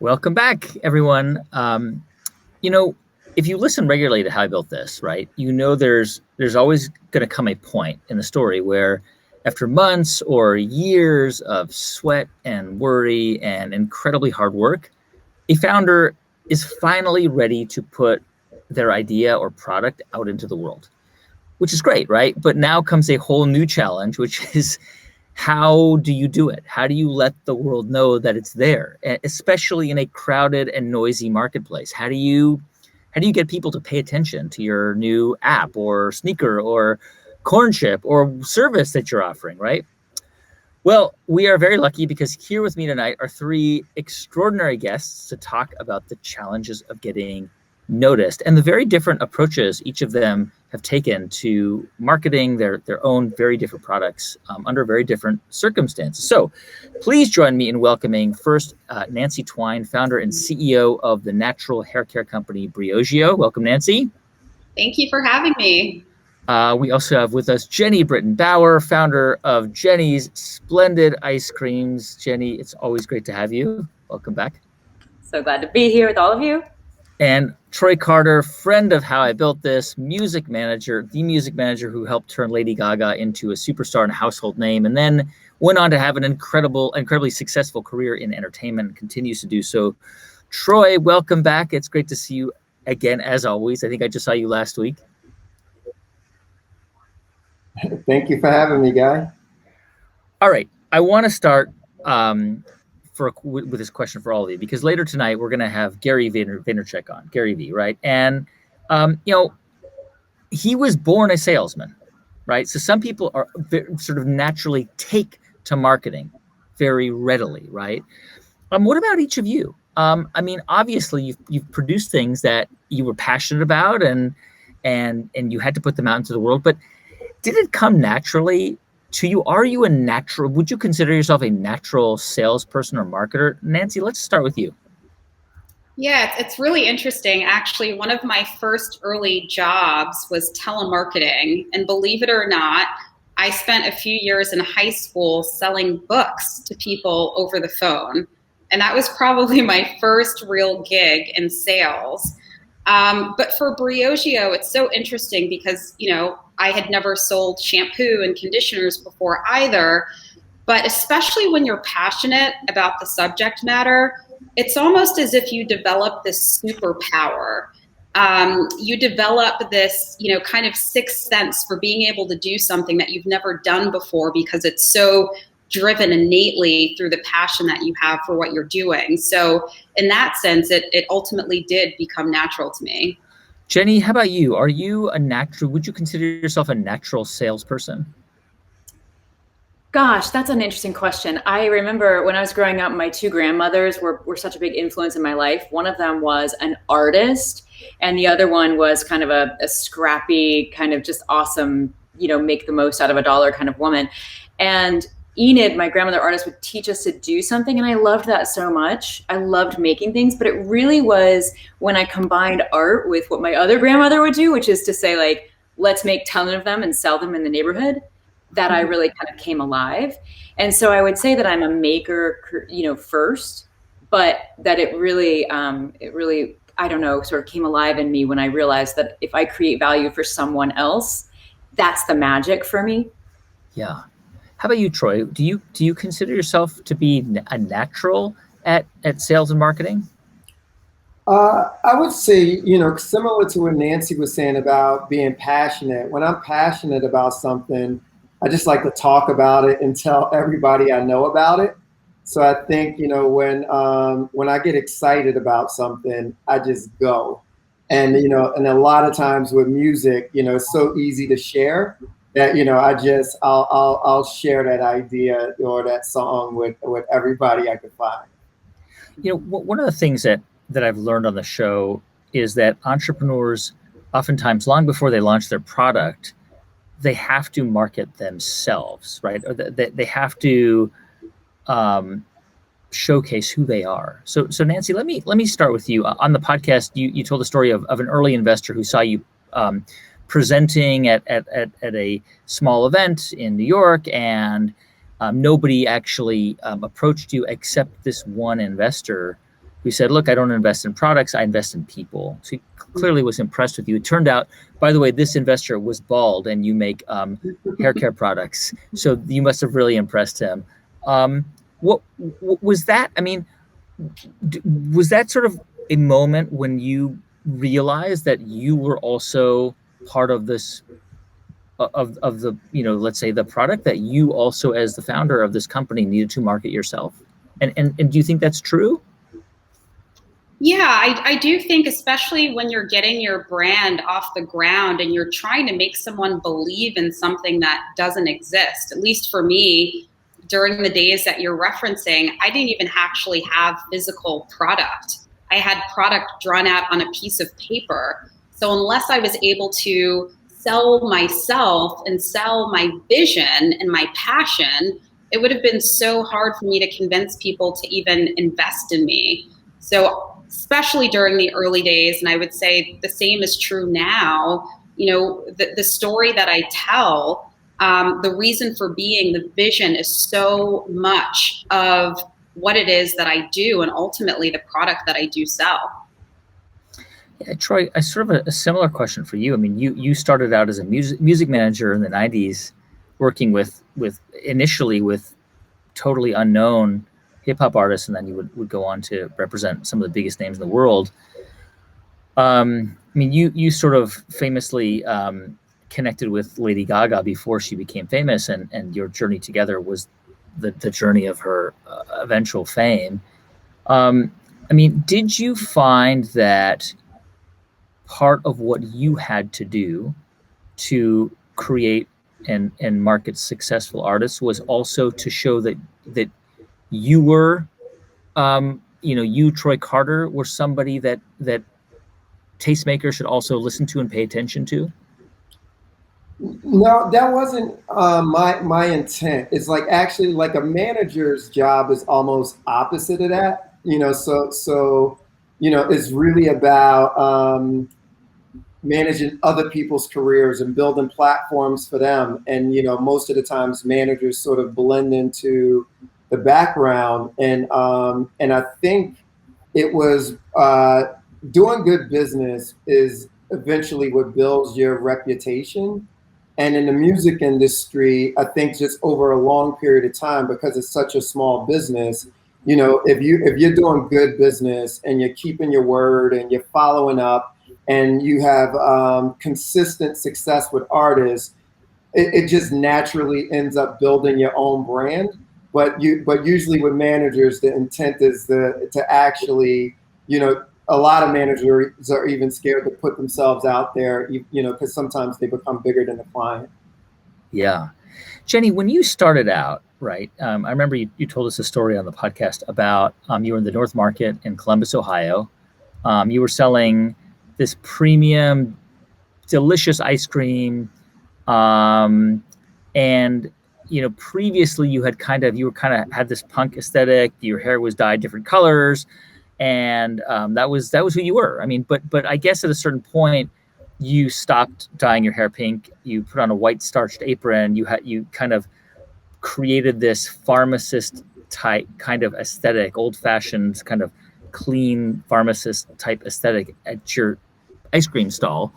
Welcome back, everyone. If you listen regularly to how I built this, right, there's always going to come a point in the story where after months or years of sweat and worry and incredibly hard work, a founder is finally ready to put their idea or product out into the world, which is great, right? But now comes a whole new challenge, which is how do you do it? How do you let the world know that it's there, especially in a crowded and noisy marketplace? How do you get people to pay attention to your new app or sneaker or corn chip or service that you're offering, right? Well, we are very lucky because here with me tonight are three extraordinary guests to talk about the challenges of getting noticed and the very different approaches each of them have taken to marketing their own very different products under very different circumstances. So please join me in welcoming first Nancy Twine, founder and CEO of the natural hair care company Briogeo. Welcome, Nancy. Thank you for having me. We also have with us Jeni Bauer, founder of Jeni's Splendid ice creams. Jeni, it's always great to have you. Welcome back. So glad to be here with all of you. And Troy Carter, friend of How I Built This, the music manager who helped turn Lady Gaga into a superstar and a household name, and then went on to have an incredibly successful career in entertainment and continues to do so. Troy, welcome back. It's great to see you again, as always. I think I just saw you last week. Thank you for having me, Guy. All right. I want to start with this question for all of you, because later tonight we're going to have Gary Vaynerchuk on, Gary V, right? And, he was born a salesman, right? So some people are sort of naturally take to marketing very readily, right? What about each of you? Obviously you've produced things that you were passionate about and you had to put them out into the world, but did it come naturally to you? Would you consider yourself a natural salesperson or marketer? Nancy, let's start with you. Yeah, it's really interesting. Actually, one of my first early jobs was telemarketing. And believe it or not, I spent a few years in high school selling books to people over the phone. And that was probably my first real gig in sales. But for Briogeo, it's so interesting because, I had never sold shampoo and conditioners before either, but especially when you're passionate about the subject matter, it's almost as if you develop this superpower. You develop this, kind of sixth sense for being able to do something that you've never done before because it's so driven innately through the passion that you have for what you're doing. So in that sense, it ultimately did become natural to me. Jeni, how about you? Would you consider yourself a natural salesperson? Gosh, that's an interesting question. I remember when I was growing up, my two grandmothers were such a big influence in my life. One of them was an artist, and the other one was kind of a scrappy, kind of just awesome, make the most out of a dollar kind of woman. And Enid, my grandmother artist, would teach us to do something, and I loved that so much. I loved making things, but it really was when I combined art with what my other grandmother would do, which is to say, like, let's make 10 of them and sell them in the neighborhood, that I really kind of came alive. And so I would say that I'm a maker, first, but that it really, I don't know, sort of came alive in me when I realized that if I create value for someone else, that's the magic for me. Yeah. How about you, Troy? Do you consider yourself to be a natural at sales and marketing? I would say, similar to what Nancy was saying about being passionate. When I'm passionate about something, I just like to talk about it and tell everybody I know about it. So I think, when I get excited about something, I just go. And, and a lot of times with music, it's so easy to share that, I'll share that idea or that song with everybody I could find. One of the things that I've learned on the show is that entrepreneurs oftentimes, long before they launch their product, they have to market themselves, right? Or they have to showcase who they are. So Nancy, let me start with you. On the podcast, you told the story of an early investor who saw you presenting at a small event in New York, and nobody actually approached you except this one investor who said, look, I don't invest in products, I invest in people. So he clearly was impressed with you. It turned out, by the way, this investor was bald and you make hair care products. So you must have really impressed him. What was that? I mean, was that sort of a moment when you realized that you were also part of this, of the, let's say the product, that you also, as the founder of this company, needed to market yourself? And do you think that's true? Yeah, I do think, especially when you're getting your brand off the ground and you're trying to make someone believe in something that doesn't exist. At least for me, during the days that you're referencing, I didn't even actually have physical product. I had product drawn out on a piece of paper. So unless I was able to sell myself and sell my vision and my passion, it would have been so hard for me to convince people to even invest in me. So especially during the early days, and I would say the same is true now, the story that I tell, the reason for being, the vision is so much of what it is that I do and ultimately the product that I do sell. Yeah, Troy, I sort of a similar question for you. I mean, you started out as a music manager in the 90s, working with initially with totally unknown hip hop artists, and then you would go on to represent some of the biggest names in the world. I mean, you sort of famously connected with Lady Gaga before she became famous, and your journey together was the journey of her eventual fame. I mean, did you find that part of what you had to do to create and market successful artists was also to show that you were, you, Troy Carter, were somebody that tastemakers should also listen to and pay attention to? No, that wasn't my intent. It's like actually like a manager's job is almost opposite of that. So it's really about managing other people's careers and building platforms for them. And most of the times managers sort of blend into the background, and I think it was doing good business is eventually what builds your reputation. And in the music industry, I think just over a long period of time, because it's such a small business, if you're doing good business and you're keeping your word and you're following up and you have consistent success with artists, it just naturally ends up building your own brand. But usually with managers, the intent is to actually, a lot of managers are even scared to put themselves out there, because sometimes they become bigger than the client. Yeah. Jeni, when you started out, right, I remember you told us a story on the podcast about you were in the North Market in Columbus, Ohio. You were selling this premium, delicious ice cream. And previously you were kind of had this punk aesthetic. Your hair was dyed different colors, and that was who you were. I mean, but I guess at a certain point, you stopped dyeing your hair pink. You put on a white starched apron. You kind of created this pharmacist type kind of aesthetic, old fashioned kind of clean pharmacist type aesthetic at your ice cream stall.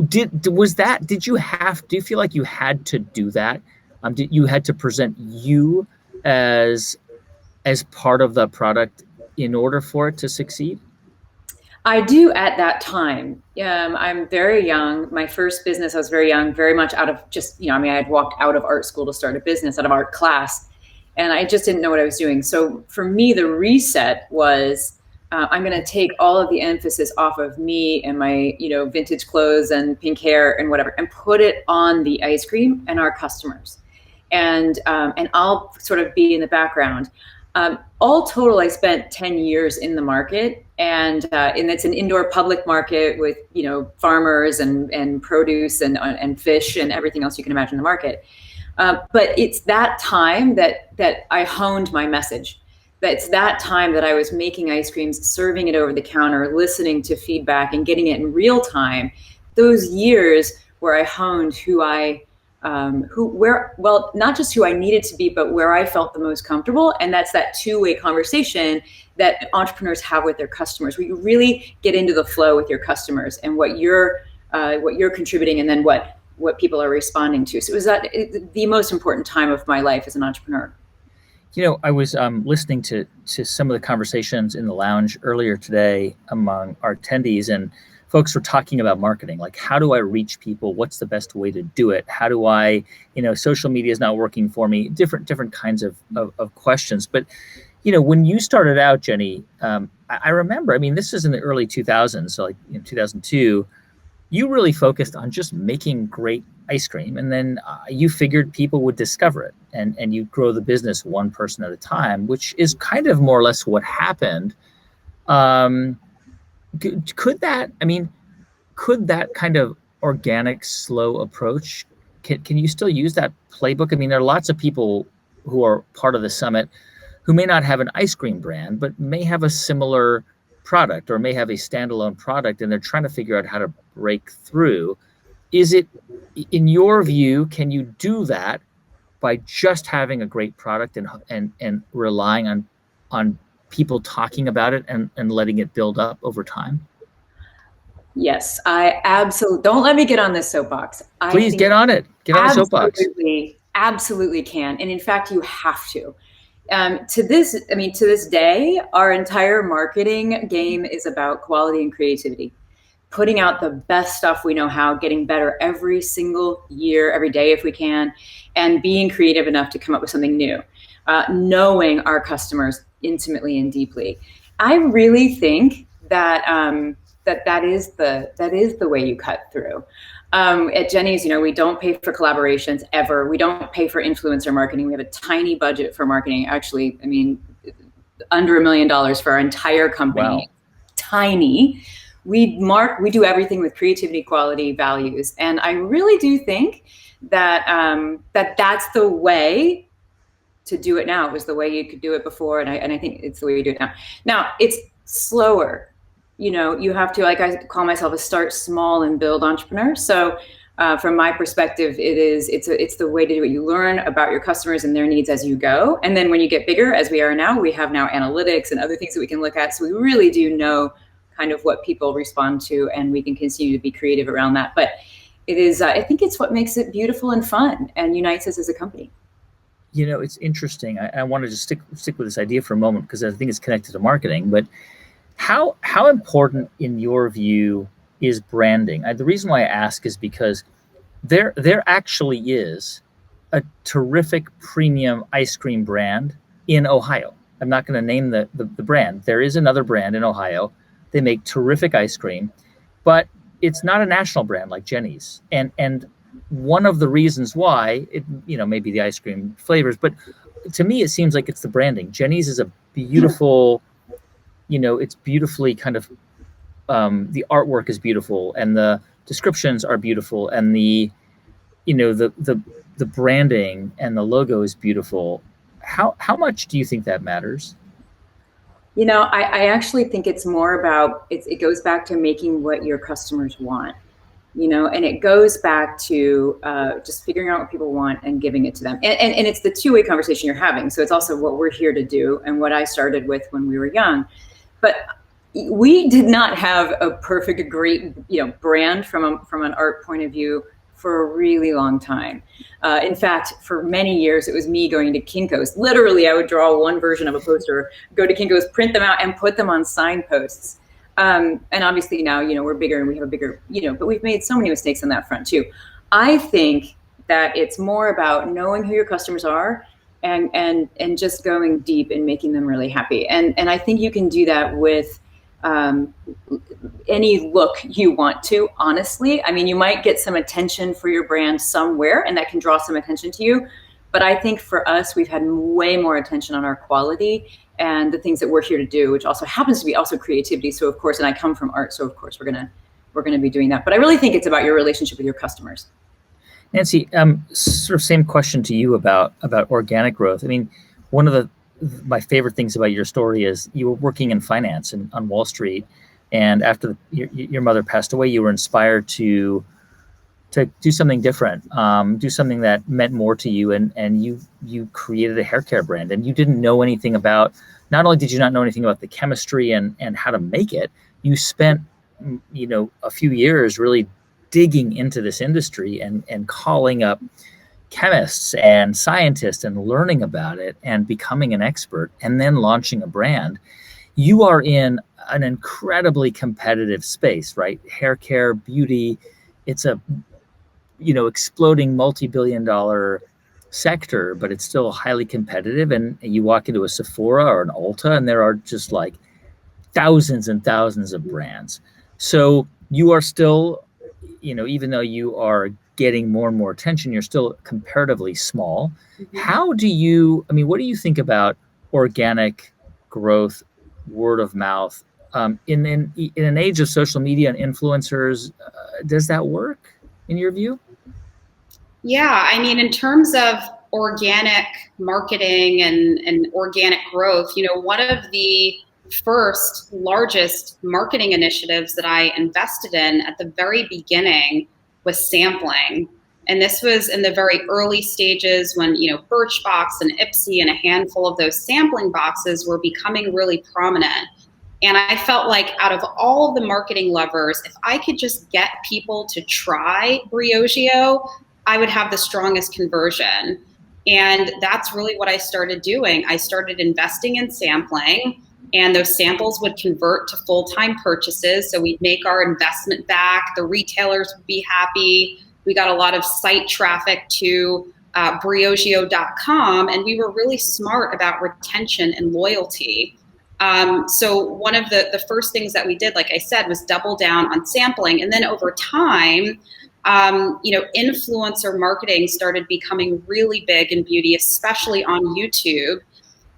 Do you feel like you had to do that? Did you had to present you as part of the product in order for it to succeed? I do at that time. I'm very young. My first business, I was very young, very much out of just, I had walked out of art school to start a business, out of art class, and I just didn't know what I was doing. So for me, the reset was, I'm going to take all of the emphasis off of me and my, vintage clothes and pink hair and whatever, and put it on the ice cream and our customers. And I'll sort of be in the background. All total, I spent 10 years in the market, and it's an indoor public market with, farmers and produce and fish and everything else you can imagine in the market. But it's that time that I honed my message. It's that time that I was making ice creams, serving it over the counter, listening to feedback and getting it in real time. Those years where I honed who I not just who I needed to be, but where I felt the most comfortable. And that's that two-way conversation that entrepreneurs have with their customers, where you really get into the flow with your customers and what you're contributing, and then what people are responding to. So it was the most important time of my life as an entrepreneur. I was listening to some of the conversations in the lounge earlier today among our attendees, and folks were talking about marketing. Like, how do I reach people? What's the best way to do it? How do I, social media is not working for me. Different kinds of questions. But, when you started out, Jeni, I remember, this is in the early 2000s, so like in 2002, you really focused on just making great ice cream. And then you figured people would discover it, and you grow the business one person at a time, which is kind of more or less what happened. Could that kind of organic, slow approach, can you still use that playbook? There are lots of people who are part of the summit who may not have an ice cream brand, but may have a similar product or may have a standalone product, and they're trying to figure out how to break through. Is it, in your view, can you do that by just having a great product and relying on people talking about it and letting it build up over time? Yes, I absolutely, don't let me get on this soapbox. Please get on it. Get on the soapbox. Absolutely can. And in fact, you have to. To this day, our entire marketing game is about quality and creativity, putting out the best stuff we know how, getting better every single year, every day if we can, and being creative enough to come up with something new, knowing our customers intimately and deeply. I really think that that is the way you cut through. At Jeni's, we don't pay for collaborations ever. We don't pay for influencer marketing. We have a tiny budget for marketing. Actually, under $1 million for our entire company. Wow. Tiny. We do everything with creativity, quality, values. And I really do think that that's the way to do it now. It was the way you could do it before. And I think it's the way you do it now. Now, it's slower. You have to, like I call myself, a start small and build entrepreneur. So from my perspective, it's the way to do it. You learn about your customers and their needs as you go. And then when you get bigger, as we are now, we have now analytics and other things that we can look at. So we really do know kind of what people respond to, and we can continue to be creative around that. But it is, I think it's what makes it beautiful and fun and unites us as a company. It's interesting. I wanted to stick with this idea for a moment because I think it's connected to marketing. But how important, in your view, is branding? The reason why I ask is because there actually is a terrific premium ice cream brand in Ohio. I'm not going to name the brand. There is another brand in Ohio. They make terrific ice cream, but it's not a national brand like Jeni's. And one of the reasons why, maybe the ice cream flavors, but to me, it seems like it's the branding. Jeni's is a beautiful, it's beautifully kind of, the artwork is beautiful and the descriptions are beautiful and the branding and the logo is beautiful. How much do you think that matters? I actually think it's more about, it goes back to making what your customers want, and it goes back to just figuring out what people want and giving it to them. And it's the two-way conversation you're having. So it's also what we're here to do and what I started with when we were young. But we did not have a perfect, great, brand from an art point of view for a really long time. In fact, for many years, it was me going to Kinko's. Literally, I would draw one version of a poster, go to Kinko's, print them out, and put them on signposts. And obviously now, we're bigger and we have a bigger, but we've made so many mistakes on that front too. I think that it's more about knowing who your customers are and just going deep and making them really happy. And I think you can do that with any look you want to, honestly. You might get some attention for your brand somewhere and that can draw some attention to you. But I think for us, we've had way more attention on our quality and the things that we're here to do, which also happens to be also creativity. So of course, and I come from art, so of course we're gonna be doing that. But I really think it's about your relationship with your customers. Nancy, sort of same question to you about organic growth. One of my favorite things about your story is you were working in finance on Wall Street, and after your mother passed away, you were inspired to to do something different, do something that meant more to you, and you created a hair care brand, and you didn't know anything about. Not only did you not know anything about the chemistry and how to make it, you spent a few years really digging into this industry and calling up chemists and scientists and learning about it and becoming an expert and then launching a brand. You are in an incredibly competitive space, right? Hair care, beauty, it's a exploding multi-billion-dollar sector, but it's still highly competitive. And you walk into a Sephora or an Ulta, and there are just like thousands and thousands of brands. So you are still, even though you are getting more and more attention, you're still comparatively small. How do you, what do you think about organic growth, word of mouth, in an age of social media and influencers? Does that work in your view? Yeah, in terms of organic marketing and organic growth, one of the first largest marketing initiatives that I invested in at the very beginning was sampling. And this was in the very early stages when, Birchbox and Ipsy and a handful of those sampling boxes were becoming really prominent. And I felt like out of all of the marketing levers, if I could just get people to try Briogeo, I would have the strongest conversion. And that's really what I started doing. I started investing in sampling, and those samples would convert to full-time purchases. So we'd make our investment back. The retailers would be happy. We got a lot of site traffic to Briogeo.com, and we were really smart about retention and loyalty. So one of the first things that we did, like I said, was double down on sampling. And then over time, influencer marketing started becoming really big in beauty, especially on YouTube.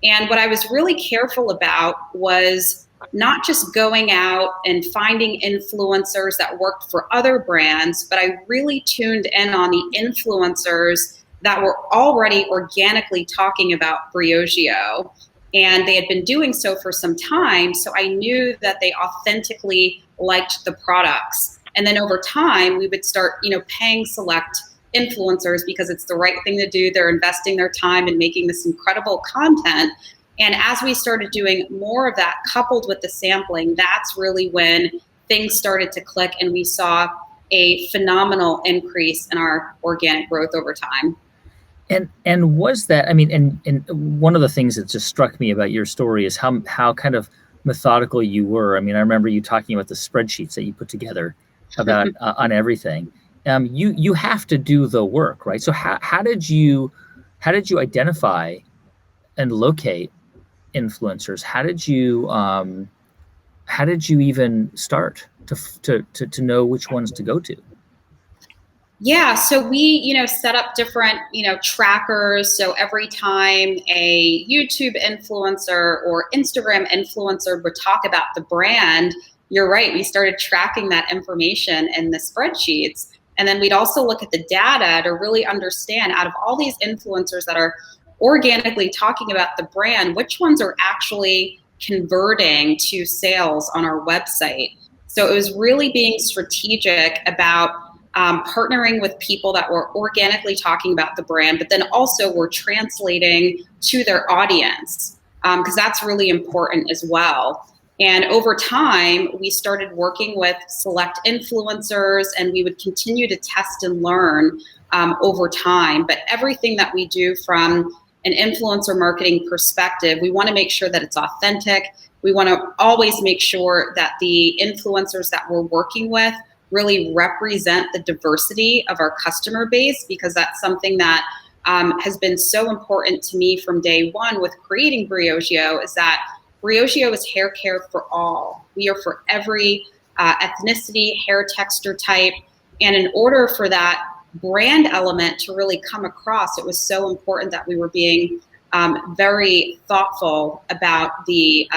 And what I was really careful about was not just going out and finding influencers that worked for other brands, but I really tuned in on the influencers that were already organically talking about Briogeo. And they had been doing so for some time, so I knew that they authentically liked the products. And then over time, we would start, paying select influencers because it's the right thing to do. They're investing their time in making this incredible content. And as we started doing more of that coupled with the sampling, that's really when things started to click and we saw a phenomenal increase in our organic growth over time. And was that, and one of the things that just struck me about your story is how kind of methodical you were. I remember you talking about the spreadsheets that you put together about on everything. You have to do the work, right? So how did you identify and locate influencers? How did you even start to know which ones to go to? Yeah, so we, set up different, trackers. So every time a YouTube influencer or Instagram influencer would talk about the brand, you're right, we started tracking that information in the spreadsheets. And then we'd also look at the data to really understand, out of all these influencers that are organically talking about the brand, which ones are actually converting to sales on our website. So it was really being strategic about partnering with people that were organically talking about the brand, but then also were translating to their audience, because that's really important as well. And over time, we started working with select influencers, and we would continue to test and learn over time. But everything that we do from an influencer marketing perspective, we want to make sure that it's authentic. We want to always make sure that the influencers that we're working with really represent the diversity of our customer base, because that's something that has been so important to me from day one with creating Briogeo, is that Briogeo is hair care for all. We are for every ethnicity, hair texture type. And in order for that brand element to really come across, it was so important that we were being very thoughtful about the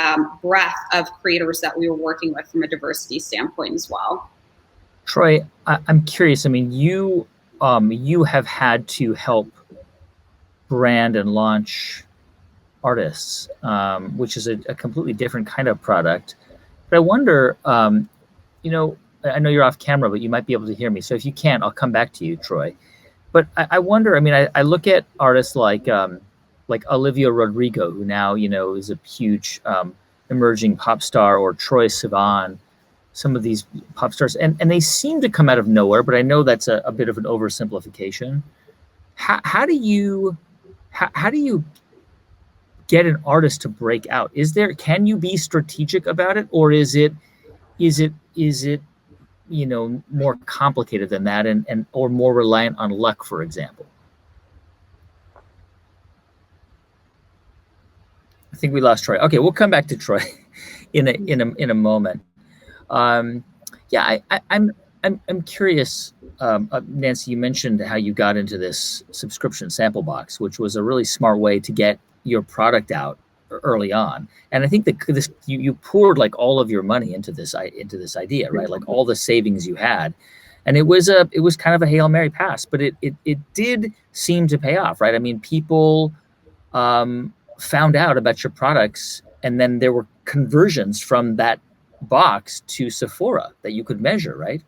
breadth of creators that we were working with from a diversity standpoint as well. Troy, I'm curious. You have had to help brand and launch artists, which is a completely different kind of product. But I wonder, I know you're off camera, but you might be able to hear me. So if you can't, I'll come back to you, Troy. But I wonder, I mean, I look at artists like Olivia Rodrigo, who now, is a huge emerging pop star, or Troye Sivan, some of these pop stars, and they seem to come out of nowhere, but I know that's a bit of an oversimplification. How do you get an artist to break out? Can you be strategic about it, or is it more complicated than that, and or more reliant on luck, for example? I think we lost Troy. Okay, we'll come back to Troy in a moment. I'm curious. Nancy, you mentioned how you got into this subscription sample box, which was a really smart way to get your product out early on. And I think that you poured like all of your money into this idea, right? Like all the savings you had, and it was kind of a Hail Mary pass, but it did seem to pay off, right? I mean, people found out about your products, and then there were conversions from that box to Sephora that you could measure, right?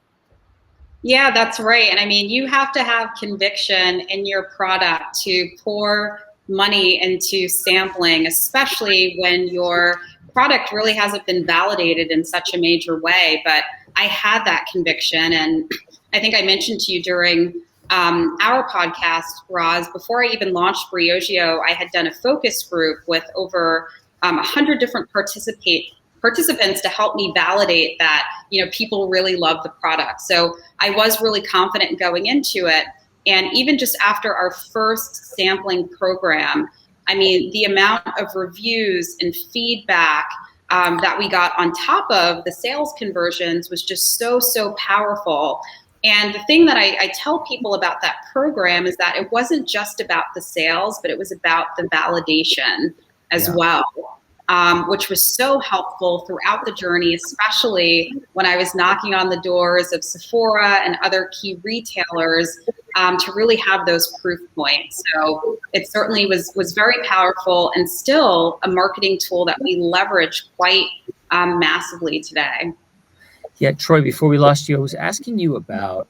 Yeah, that's right. And I mean, you have to have conviction in your product to pour money into sampling, especially when your product really hasn't been validated in such a major way. But I had that conviction, and I think I mentioned to you during our podcast, Raz, before I even launched Briogeo, I had done a focus group with over 100 different participants to help me validate that, people really love the product. So I was really confident going into it. And even just after our first sampling program, I mean, the amount of reviews and feedback that we got on top of the sales conversions was just so powerful. And the thing that I tell people about that program is that it wasn't just about the sales, but it was about the validation as well, which was so helpful throughout the journey, especially when I was knocking on the doors of Sephora and other key retailers to really have those proof points. So it certainly was very powerful, and still a marketing tool that we leverage quite massively today. Yeah, Troy, before we lost you, I was asking you about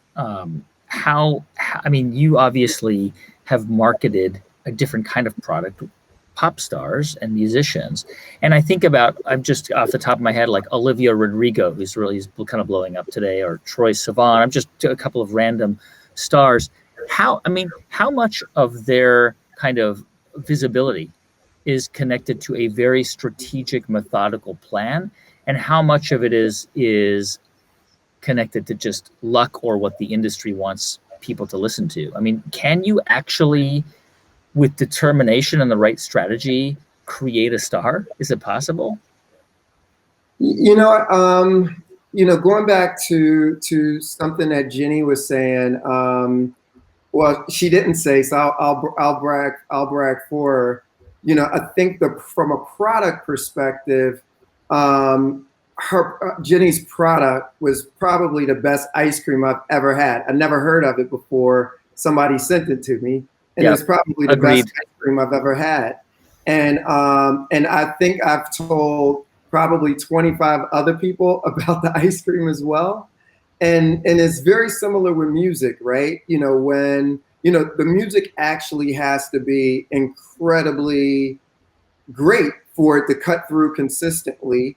how, I mean, you obviously have marketed a different kind of product, pop stars and musicians. And I think about, I'm just off the top of my head, like Olivia Rodrigo, who's kind of blowing up today, or Troye Sivan. I'm just a couple of random stars. How much of their kind of visibility is connected to a very strategic, methodical plan, and how much of it is connected to just luck or what the industry wants people to listen to? I mean, can you actually, with determination and the right strategy, create a star? Is it possible? Going back to something that Jeni was saying, well, she didn't say, so I'll brag for her. I think from a product perspective, Jeni's product was probably the best ice cream I've ever had. I never heard of it before. Somebody sent it to me, and it was probably the best ice cream I've ever had. And I think I've told probably 25 other people about the ice cream as well. And it's very similar with music, right? When the music actually has to be incredibly great for it to cut through consistently.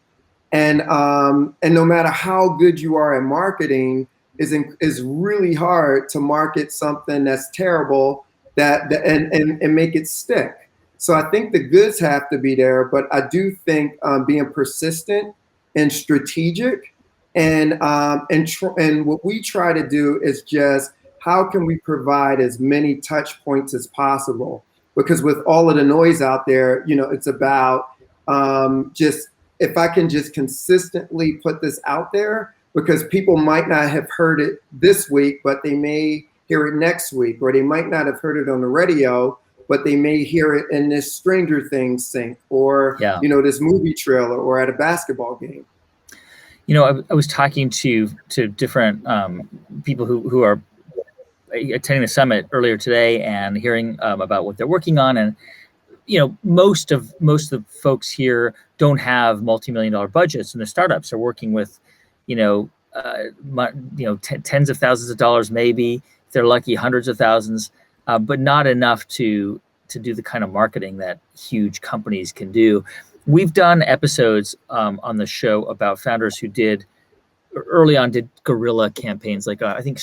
And no matter how good you are at marketing, is really hard to market something that's terrible and make it stick. So I think the goods have to be there, but I do think being persistent and strategic, and what we try to do is just how can we provide as many touch points as possible? Because with all of the noise out there, it's about just, if I can just consistently put this out there, because people might not have heard it this week, but they may hear it next week, or they might not have heard it on the radio, but they may hear it in this Stranger Things sync, or this movie trailer, or at a basketball game. I was talking to different people who are attending the summit earlier today, and hearing about what they're working on. And most of the folks here don't have multi-million-dollar budgets, and the startups are working with tens of thousands of dollars, maybe if they're lucky, hundreds of thousands, but not enough to do the kind of marketing that huge companies can do. We've done episodes on the show about founders who did guerrilla campaigns, like I think the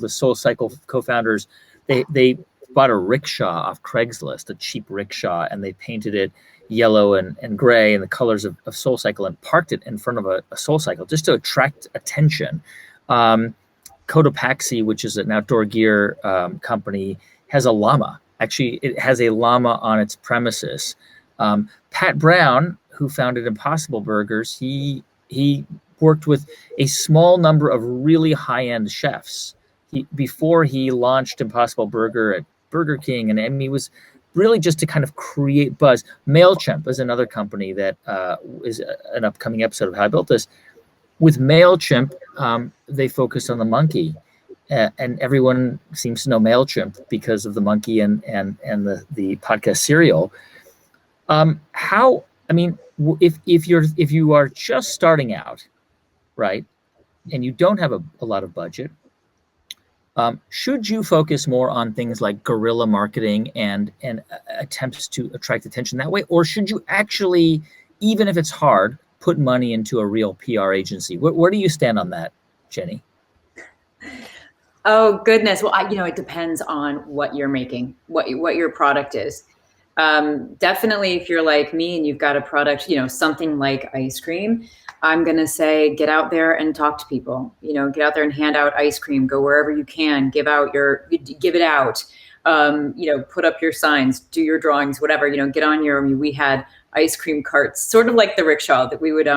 Soul Cycle co-founders, they bought a rickshaw off Craigslist, a cheap rickshaw, and they painted it yellow and gray and the colors of Soul Cycle, and parked it in front of a Soul Cycle just to attract attention. Cotopaxi, which is an outdoor gear company, has a llama. Actually, it has a llama on its premises. Pat Brown, who founded Impossible Burgers, he worked with a small number of really high-end chefs before he launched Impossible Burger at Burger King, and he was really just to kind of create buzz. MailChimp is another company that is an upcoming episode of How I Built This. With MailChimp, they focused on the monkey, and everyone seems to know MailChimp because of the monkey and the podcast Serial. If you are just starting out, right, and you don't have a lot of budget, should you focus more on things like guerrilla marketing and attempts to attract attention that way, or should you actually, even if it's hard, put money into a real PR agency? Where do you stand on that, Jeni? Oh goodness. Well, it depends on what you're making, what your product is. Definitely, if you're like me and you've got a product, something like ice cream, I'm going to say, get out there and talk to people, get out there and hand out ice cream, go wherever you can, give it out, put up your signs, do your drawings, whatever, get on we had ice cream carts, sort of like the rickshaw that we would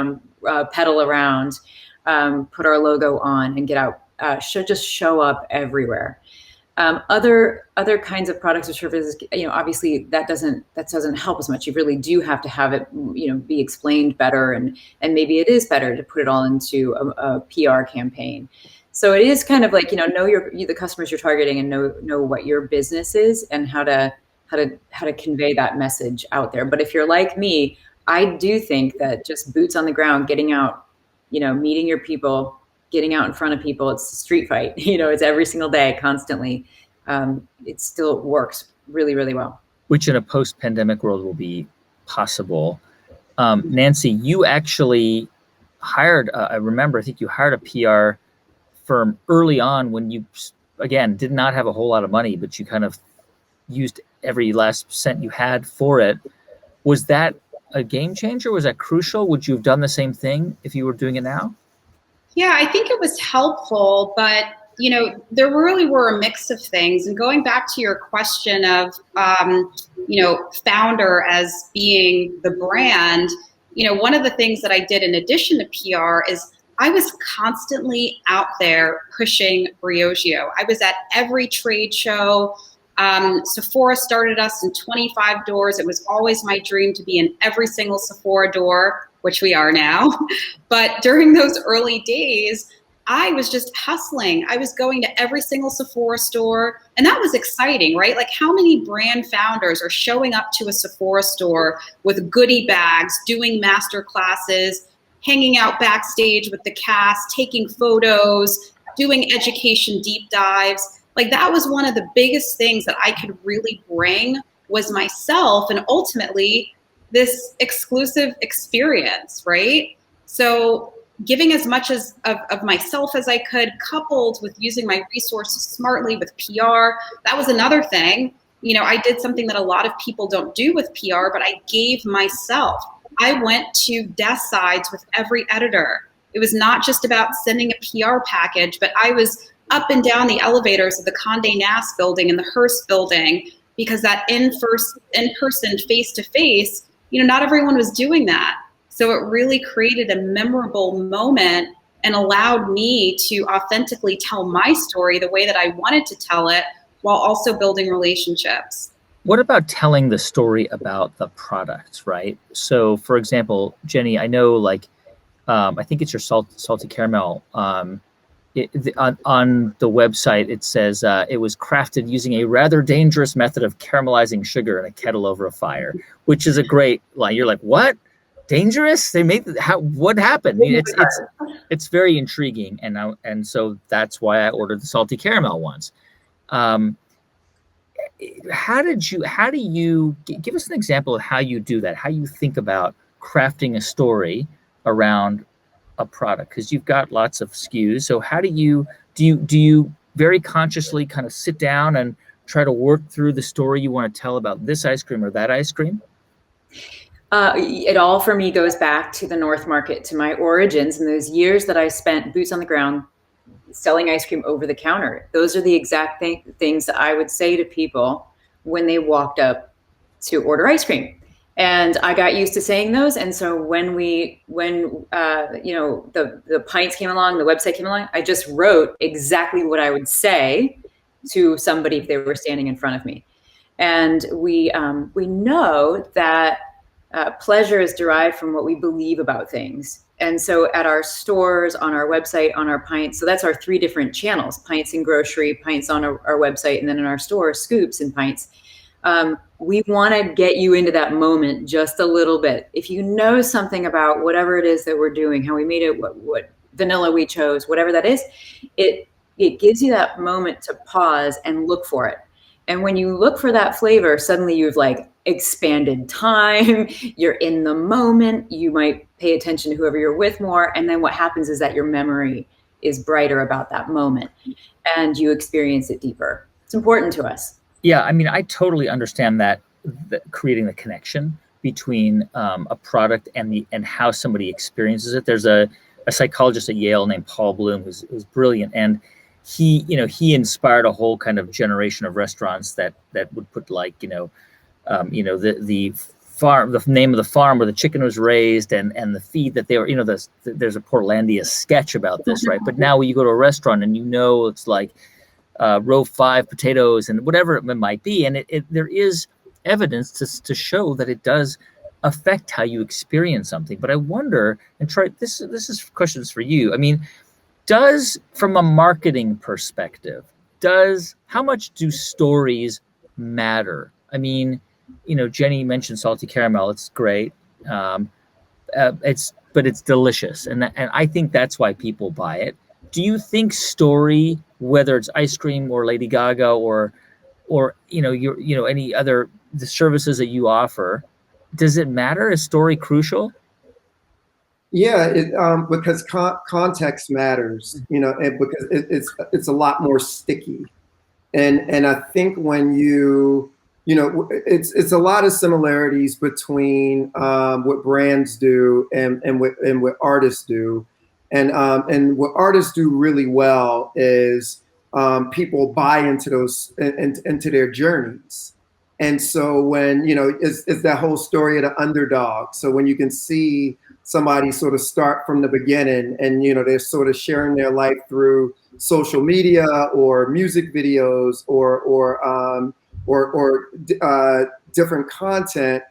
pedal around, put our logo on and get out, just show up everywhere. Other kinds of products or services, obviously that doesn't help as much. You really do have to have it, be explained better, and maybe it is better to put it all into a PR campaign. So it is kind of like, know the customers you're targeting and know what your business is and how to convey that message out there. But if you're like me, I do think that just boots on the ground, getting out, meeting your people, getting out in front of people, it's a street fight, it's every single day, constantly. It still works really, really well. Which in a post-pandemic world will be possible. Nancy, you actually hired, I think you hired a PR firm early on when you, again, did not have a whole lot of money, but you kind of used every last cent you had for it. Was that a game changer? Was that crucial? Would you have done the same thing if you were doing it now? Yeah, I think it was helpful, but there really were a mix of things. And going back to your question of, founder as being the brand, one of the things that I did in addition to PR is I was constantly out there pushing Briogeo. I was at every trade show. Sephora started us in 25 doors. It was always my dream to be in every single Sephora door, which we are now. But during those early days, I was just hustling. I was going to every single Sephora store, and that was exciting, right? Like, how many brand founders are showing up to a Sephora store with goodie bags, doing master classes, hanging out backstage with the cast, taking photos, doing education deep dives? Like, that was one of the biggest things that I could really bring, was myself, and ultimately this exclusive experience, right? So giving as much of myself as I could, coupled with using my resources smartly with PR. That was another thing. I did something that a lot of people don't do with PR, but I gave myself. I went to desk sides with every editor. It was not just about sending a PR package, but I was up and down the elevators of the Condé Nast building and the Hearst building, because that in-person, face-to-face, not everyone was doing that. So it really created a memorable moment and allowed me to authentically tell my story the way that I wanted to tell it, while also building relationships. What about telling the story about the products, right? So, for example, Jeni, I know, I think it's your salty caramel. On the website, it says it was crafted using a rather dangerous method of caramelizing sugar in a kettle over a fire, which is a great line. You're like, what? dangerous? They made what happened? I mean, it's very intriguing, and so that's why I ordered the salty caramel ones. Um, how do you give us an example of how you do that? How you think about crafting a story around a product? Because you've got lots of SKUs. So how do you very consciously kind of sit down and try to work through the story you want to tell about this ice cream or that ice cream? It all for me goes back to the North Market, to my origins and those years that I spent boots on the ground selling ice cream over the counter. Those are the exact things that I would say to people when they walked up to order ice cream. And I got used to saying those. And so when the pints came along, the website came along, I just wrote exactly what I would say to somebody if they were standing in front of me. And we know that pleasure is derived from what we believe about things. And so at our stores, on our website, on our pints, so that's our 3 different channels: pints in grocery, pints on our website, and then in our store, scoops and pints. We want to get you into that moment just a little bit. If you know something about whatever it is that we're doing, how we made it, what vanilla we chose, whatever that is, it gives you that moment to pause and look for it. And when you look for that flavor, suddenly you've like expanded time, you're in the moment, you might pay attention to whoever you're with more. And then what happens is that your memory is brighter about that moment and you experience it deeper. It's important to us. Yeah, I mean, I totally understand that creating the connection between a product and how somebody experiences it. There's a psychologist at Yale named Paul Bloom who's brilliant, and he inspired a whole kind of generation of restaurants that would put like the farm, the name of the farm where the chicken was raised, and the feed that they were. There's a Portlandia sketch about this, right? But now when you go to a restaurant and it's like row 5 potatoes and whatever it might be, and there is evidence to show that it does affect how you experience something. But I wonder, and Troy, this is questions for you. I mean, from a marketing perspective, how much do stories matter? I mean, Jeni mentioned salty caramel. It's great. But it's delicious. And I think that's why people buy it. Do you think story, whether it's ice cream or Lady Gaga or any other the services that you offer, does it matter? Is story crucial? Yeah, because context matters, and because it's a lot more sticky, and I think when it's a lot of similarities between what brands do and what artists do, and what artists do really well is people buy into into their journeys. And so when, it's that whole story of the underdog. So when you can see somebody sort of start from the beginning and, they're sort of sharing their life through social media or music videos or different content,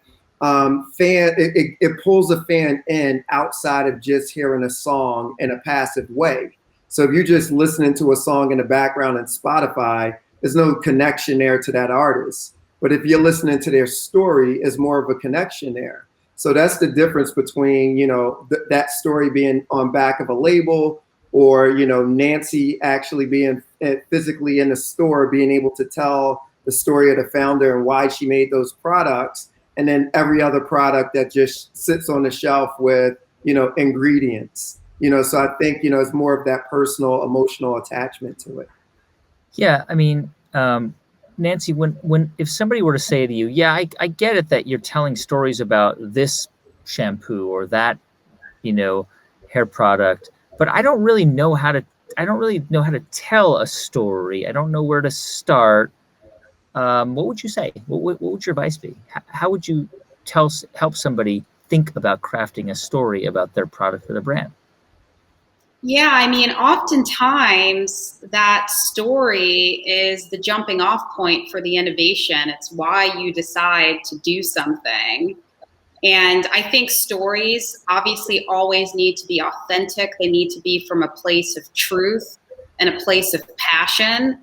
it pulls a fan in outside of just hearing a song in a passive way. So if you're just listening to a song in the background in Spotify, there's no connection there to that artist. But if you're listening to their story, is more of a connection there. So that's the difference between, that story being on back of a label or, Nancy actually being physically in the store, being able to tell the story of the founder and why she made those products. And then every other product that just sits on the shelf with, ingredients, so I think, it's more of that personal, emotional attachment to it. Yeah. I mean, Nancy, if somebody were to say to you, yeah, I get it that you're telling stories about this shampoo or that, hair product, but I don't really know how to tell a story. I don't know where to start. What would you say? What would your advice be? How would you help somebody think about crafting a story about their product or their brand? Yeah, I mean, oftentimes that story is the jumping off point for the innovation. It's why you decide to do something. And I think stories obviously always need to be authentic. They need to be from a place of truth and a place of passion.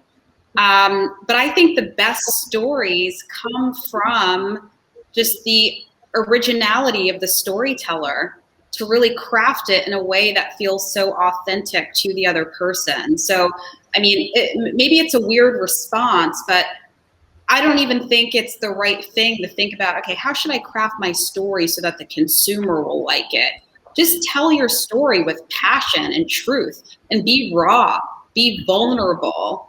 But I think the best stories come from just the originality of the storyteller to really craft it in a way that feels so authentic to the other person. So, I mean, maybe it's a weird response, but I don't even think it's the right thing to think about, okay, how should I craft my story so that the consumer will like it? Just tell your story with passion and truth and be raw, be vulnerable,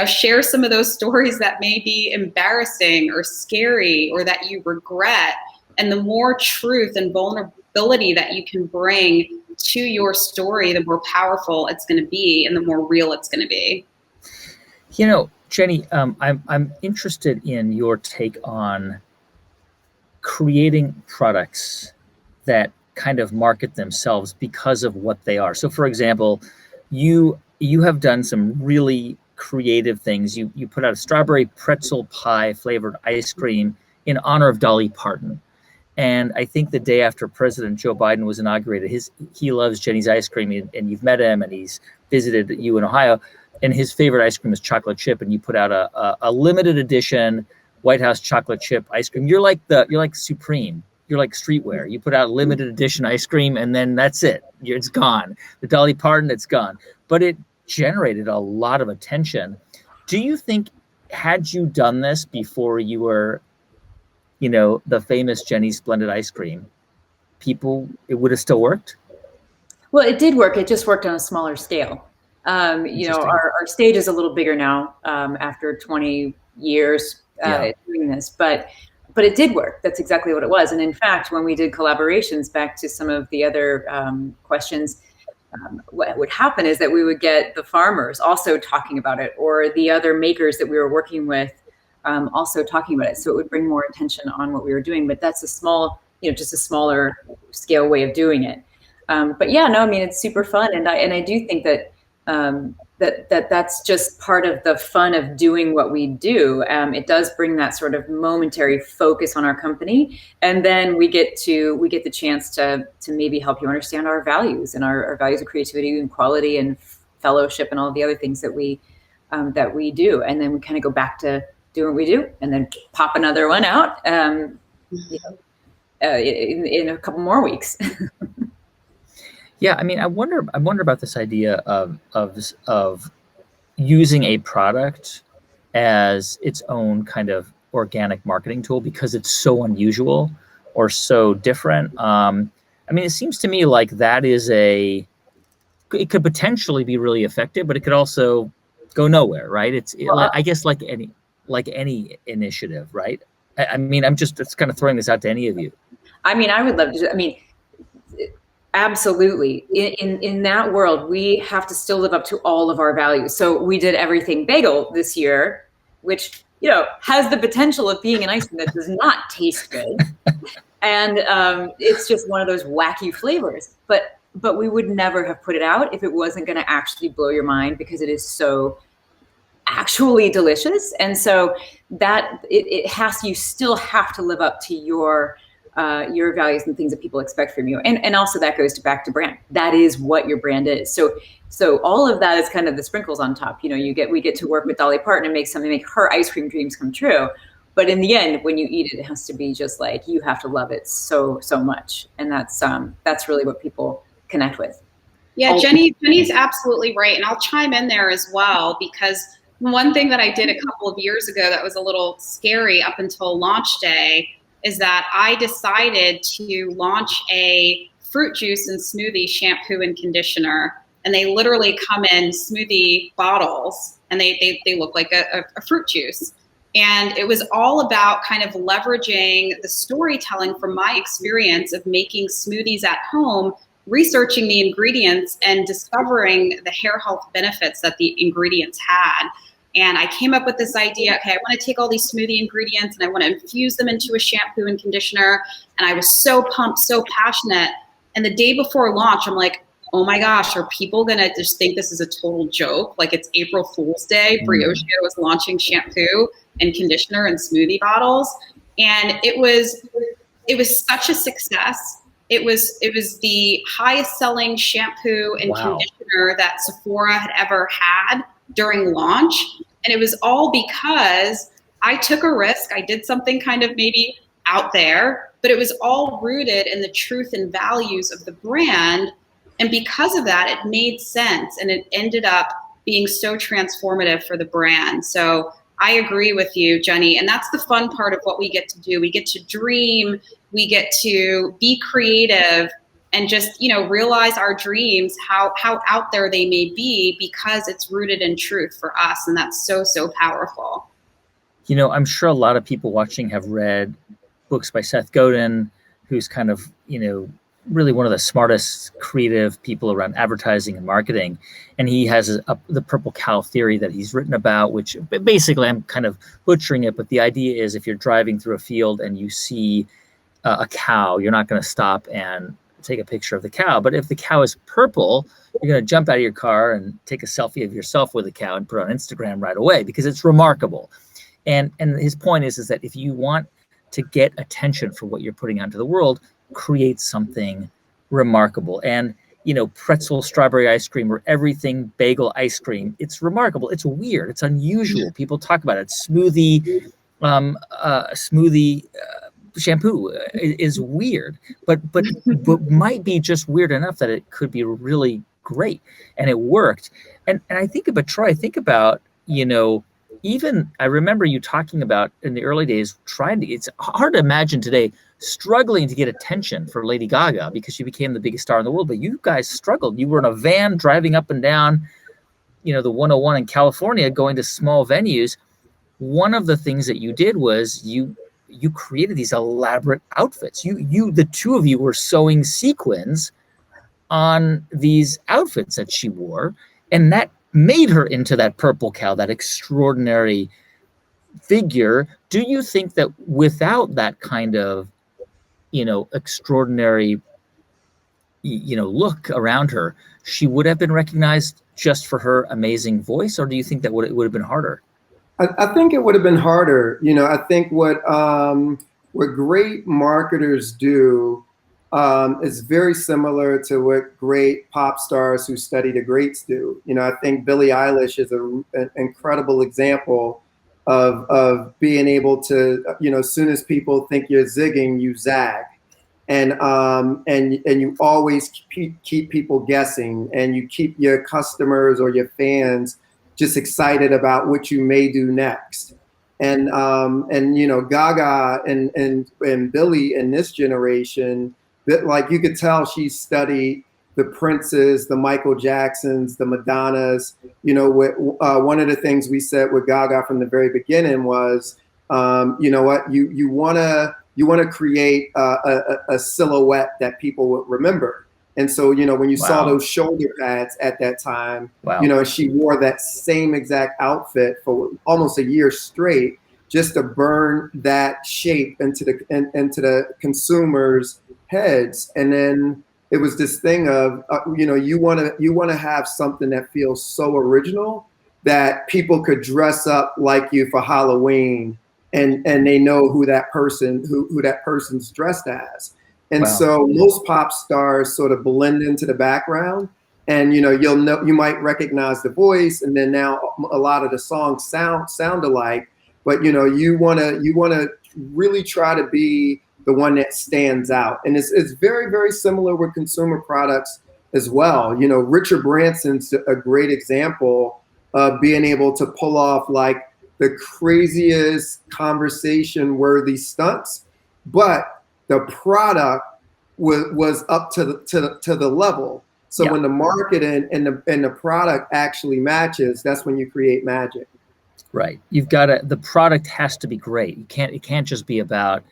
share some of those stories that may be embarrassing or scary or that you regret. And the more truth and vulnerability that you can bring to your story, the more powerful it's going to be and the more real it's going to be. Jeni, I'm interested in your take on creating products that kind of market themselves because of what they are. So, for example, you have done some really creative things. You put out a strawberry pretzel pie flavored ice cream in honor of Dolly Parton. And I think the day after President Joe Biden was inaugurated, he loves Jeni's ice cream, and you've met him, and he's visited you in Ohio. And his favorite ice cream is chocolate chip, and you put out a limited edition White House chocolate chip ice cream. You're like Supreme. You're like streetwear. You put out limited edition ice cream, and then that's it. It's gone. The Dolly Parton, it's gone. But it generated a lot of attention. Do you think, had you done this before you were, the famous Jeni Splendid ice cream, it would have still worked? Well, it did work. It just worked on a smaller scale. Our stage is a little bigger now after 20 years doing this, but it did work. That's exactly what it was. And in fact, when we did collaborations, back to some of the other questions, what would happen is that we would get the farmers also talking about it, or the other makers that we were working with also talking about it. So it would bring more attention on what we were doing. But that's just a smaller scale way of doing it. But yeah, no, I mean, it's super fun. And I do think that that's just part of the fun of doing what we do. It does bring that sort of momentary focus on our company, and then we get the chance to maybe help you understand our values and our values of creativity and quality and fellowship and all the other things that we do, and then we kind of go back to doing what we do, and then pop another one out in a couple more weeks. Yeah, I mean, I wonder about this idea of using a product as its own kind of organic marketing tool because it's so unusual or so different. I mean, it seems to me like it could potentially be really effective, but it could also go nowhere, right? I guess like any initiative, right? I mean, I'm just kind of throwing this out to any of you. I mean, I would love to. I mean, absolutely. In that world, we have to still live up to all of our values. So we did everything bagel this year, which, has the potential of being an ice cream that does not taste good. And it's just one of those wacky flavors. But we would never have put it out if it wasn't going to actually blow your mind, because it is so actually delicious. And so that you still have to live up to your values and things that people expect from you. And also that goes back to brand. That is what your brand is. So all of that is kind of the sprinkles on top. We get to work with Dolly Parton and make her ice cream dreams come true. But in the end, when you eat it, it has to be just like, you have to love it so much. And that's really what people connect with. Yeah, Jeni's absolutely right. And I'll chime in there as well, because one thing that I did a couple of years ago that was a little scary up until launch day is that I decided to launch a fruit juice and smoothie shampoo and conditioner. And they literally come in smoothie bottles, and they look like a fruit juice. And it was all about kind of leveraging the storytelling from my experience of making smoothies at home, researching the ingredients and discovering the hair health benefits that the ingredients had. And I came up with this idea, okay, I want to take all these smoothie ingredients and I want to infuse them into a shampoo and conditioner. And I was so pumped, so passionate. And the day before launch, I'm like, oh my gosh, are people going to just think this is a total joke? Like, it's April Fool's Day. Briogeo is launching shampoo and conditioner and smoothie bottles. And it was such a success. It was the highest selling shampoo and conditioner that Sephora had ever had during launch. And it was all because I took a risk. I did something kind of maybe out there, but it was all rooted in the truth and values of the brand. And because of that, it made sense, and it ended up being so transformative for the brand. So I agree with you, Jeni. And that's the fun part of what we get to do. We get to dream, we get to be creative, and just, realize our dreams, how out there they may be, because it's rooted in truth for us. And that's so, so powerful. I'm sure a lot of people watching have read books by Seth Godin, who's kind of, really one of the smartest creative people around advertising and marketing. And he has the purple cow theory that he's written about, which basically I'm kind of butchering it. But the idea is if you're driving through a field and you see a cow, you're not going to stop and take a picture of the cow. But if the cow is purple, you're going to jump out of your car and take a selfie of yourself with a cow and put it on Instagram right away because it's remarkable. And his point is that if you want to get attention for what you're putting out into the world, create something remarkable. And pretzel strawberry ice cream or everything bagel ice cream, it's remarkable. It's weird. It's unusual. People talk about it. Smoothie shampoo is weird, but might be just weird enough that it could be really great. And it worked. And I think about Troy, even I remember you talking about in the early days, it's hard to imagine today struggling to get attention for Lady Gaga because she became the biggest star in the world. But you guys struggled. You were in a van driving up and down, the 101 in California, going to small venues. One of the things that you did was you created these elaborate outfits. The two of you were sewing sequins on these outfits that she wore, and that made her into that purple cow, that extraordinary figure. Do you think that without that kind of, extraordinary, look around her, she would have been recognized just for her amazing voice? Or do you think that it would have been harder? I think it would have been harder. I think what great marketers do is very similar to what great pop stars who study the greats do. I think Billie Eilish is an incredible example of being able to, as soon as people think you're zigging, you zag. And you always keep people guessing, and you keep your customers or your fans just excited about what you may do next. And Gaga and Billie in this generation, that like you could tell she studied the Princes, the Michael Jacksons, the Madonnas. One of the things we said with Gaga from the very beginning was, you want to create a silhouette that people would remember. And so, when you saw those shoulder pads at that time, she wore that same exact outfit for almost a year straight, just to burn that shape into the consumers' heads. And then it was this thing of, you want to have something that feels so original that people could dress up like you for Halloween, and they know who that person's dressed as. And so most pop stars sort of blend into the background, and you might recognize the voice, and then now a lot of the songs sound alike. But you want to really try to be the one that stands out, and it's very, very similar with consumer products as well. Richard Branson's a great example of being able to pull off like the craziest conversation-worthy stunts, but the product was up to the level. So when the marketing and the product actually matches, that's when you create magic. Right. The product has to be great. It can't just be about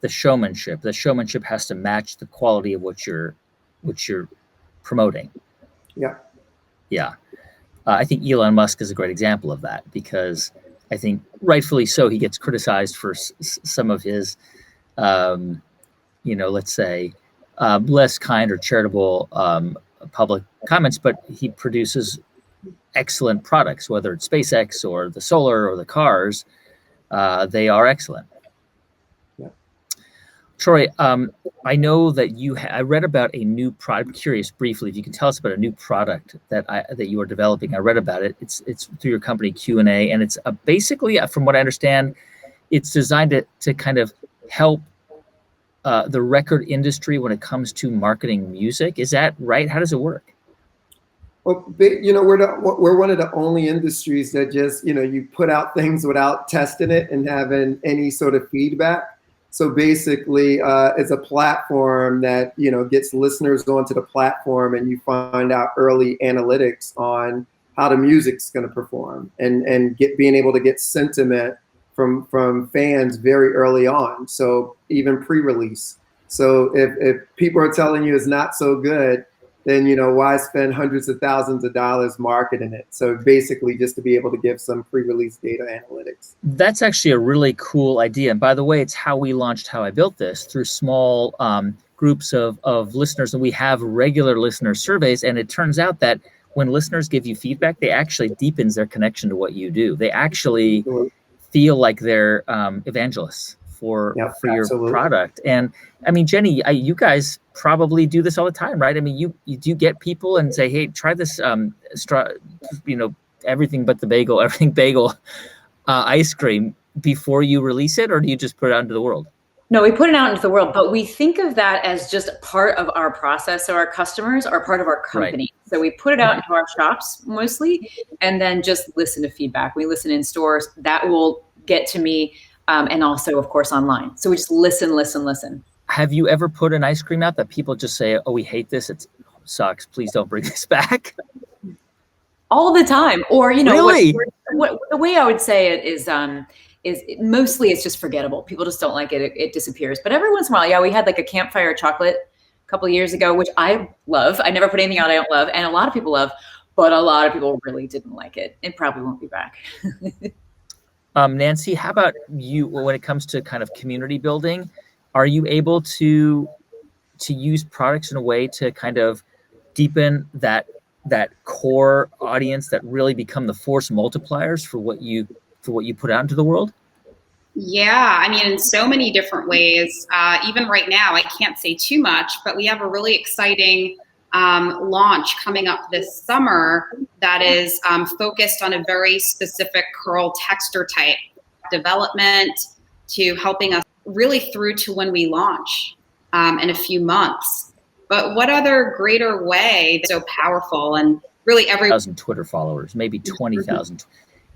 the showmanship. The showmanship has to match the quality of what you're promoting. Yeah. Yeah. I think Elon Musk is a great example of that, because I think rightfully so, he gets criticized for some of his, let's say, less kind or charitable public comments, but he produces excellent products, whether it's SpaceX or the solar or the cars. They are excellent. Yeah. Troy, I know that I read about a new product. I'm curious briefly if you can tell us about a new product that you are developing. I read about it. It's through your company Q&A, and it's basically, from what I understand, it's designed to kind of help the record industry when it comes to marketing music. Is that right? How does it work? Well, we're one of the only industries that just, you put out things without testing it and having any sort of feedback. So basically, it's a platform that, gets listeners onto the platform, and you find out early analytics on how the music's going to perform, and being able to get sentiment from fans very early on. So even pre-release. So if people are telling you it's not so good, then, why spend hundreds of thousands of dollars marketing it? So basically just to be able to give some pre-release data analytics. That's actually a really cool idea. And by the way, it's how we launched How I Built This, through small groups of listeners. And we have regular listener surveys. And it turns out that when listeners give you feedback, they actually deepens their connection to what you do. They actually feel like they're evangelists for your absolutely. Product. And I mean, Jeni, you guys probably do this all the time, right? I mean, you do get people and say, hey, try this, everything but the bagel, everything bagel ice cream before you release it, or do you just put it out into the world? No, we put it out into the world, but we think of that as just part of our process. So our customers are part of our company. Right. So we put it out into our shops mostly, and then just listen to feedback. We listen in stores. That will get to me. And also, of course, online. So we just listen. Have you ever put an ice cream out that people just say, oh, we hate this, it sucks, please don't bring this back? All the time. Or, really? What the way I would say it is mostly it's just forgettable. People just don't like it. It disappears. But every once in a while, we had like a campfire chocolate a couple of years ago, which I love. I never put anything out I don't love. And a lot of people love, but a lot of people really didn't like it. It probably won't be back. Nancy, how about you when it comes to kind of community building? Are you able to use products in a way to kind of deepen that core audience that really become the force multipliers for what you put out into the world? Yeah, I mean, in so many different ways. Even right now, I can't say too much, but we have a really exciting launch coming up this summer that is focused on a very specific curl texture type development, to helping us really through to when we launch in a few months. But what other greater way that's so powerful, and really every 1,000 Twitter followers, maybe 20,000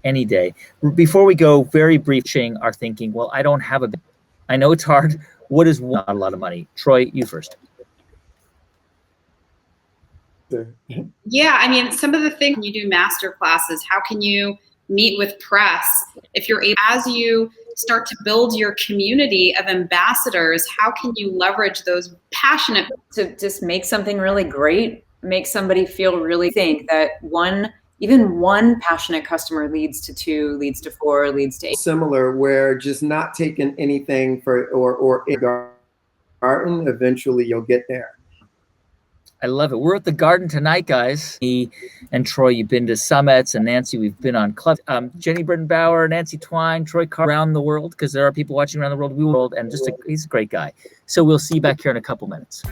any day. Before we go, very brief, our thinking, well, I don't have I know it's hard. What is not a lot of money? Troy, you first. Yeah, I mean, some of the things you do master classes, how can you meet with press? If you're able, as you start to build your community of ambassadors, how can you leverage those passionate to just make something really great, make somebody feel really think that even one passionate customer leads to 2, leads to 4, leads to 8. Similar, where just not taking anything or garden, eventually you'll get there. I love it. We're at the Garden tonight, guys. Me and Troy, you've been to summits, and Nancy, we've been on club. Jeni, Britton, Bauer, Nancy, Twine, Troy, around the world, because there are people watching around the world. And he's a great guy. So we'll see you back here in a couple minutes.